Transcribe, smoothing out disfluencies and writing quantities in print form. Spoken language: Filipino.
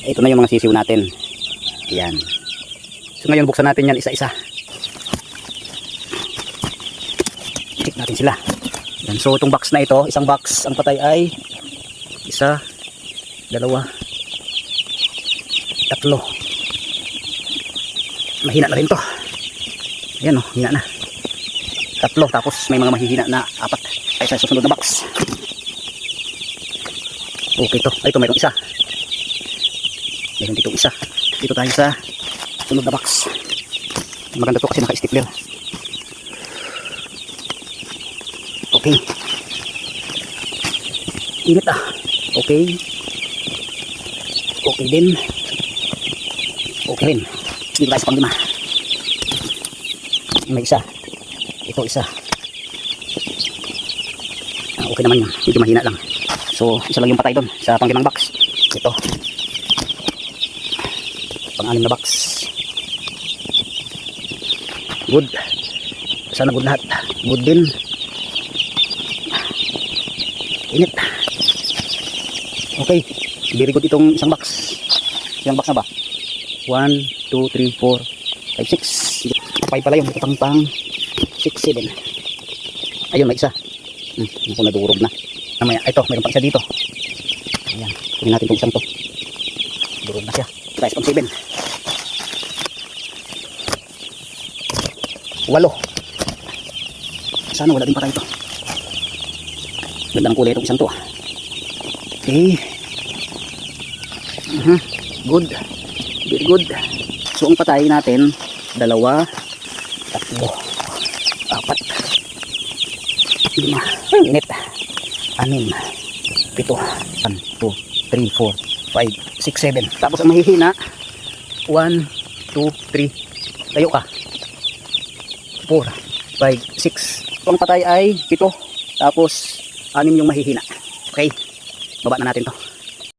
Ito na yung mga sisiw natin. Yan. So ngayon buksan natin yan isa-isa. Check natin sila. Yan. So itong box na ito, isang box, ang patay ay isa, dalawa, tatlo. Mahina na rin to. Yan o, hina na. Tatlo, tapos may mga mahihina na apat. Ay sa susunod na box. Okay to. Ay ito mayroong isa. Meron dito isa. Dito tayo sa sunod na box. Maganda to kasi naka-stapler. Okay. Init ah. Okay. Okay din. Okay rin. Dito tayo sa pang-lima. May isa. Ito isa. Okay naman yun. Medyo mahina lang. So isa lang yung patay doon sa pang-limang box. Ito. Pang-anim na box. Good. Sana good lahat. Good din. Init. Okay. Very good itong isang box. Isang box na ba? 1, 2, 3, 4, 5, 6. 5 pala yung pang 6, 7. Ayun, may isa. Hindi ko nadurog na. Namaya, ito, mayroon pang isa dito. Ayan. Kunin natin itong isang to. Durog na siya. Guys, pang 7. 8. Sana wala din patay ito. Gandang kulay itong isang to. Okay. Good. Very good. So ang patay natin, 2, 3, 4, 5, 5. Init. 6, 7, 1, 2, 3, 4, 5, 6, 7. Tapos ang mahihina, 1, 2, 3. Tayo ka. 4, 5, 6. So ang patay ay 7. Tapos 6 yung mahihina. Okay. Baba na natin to.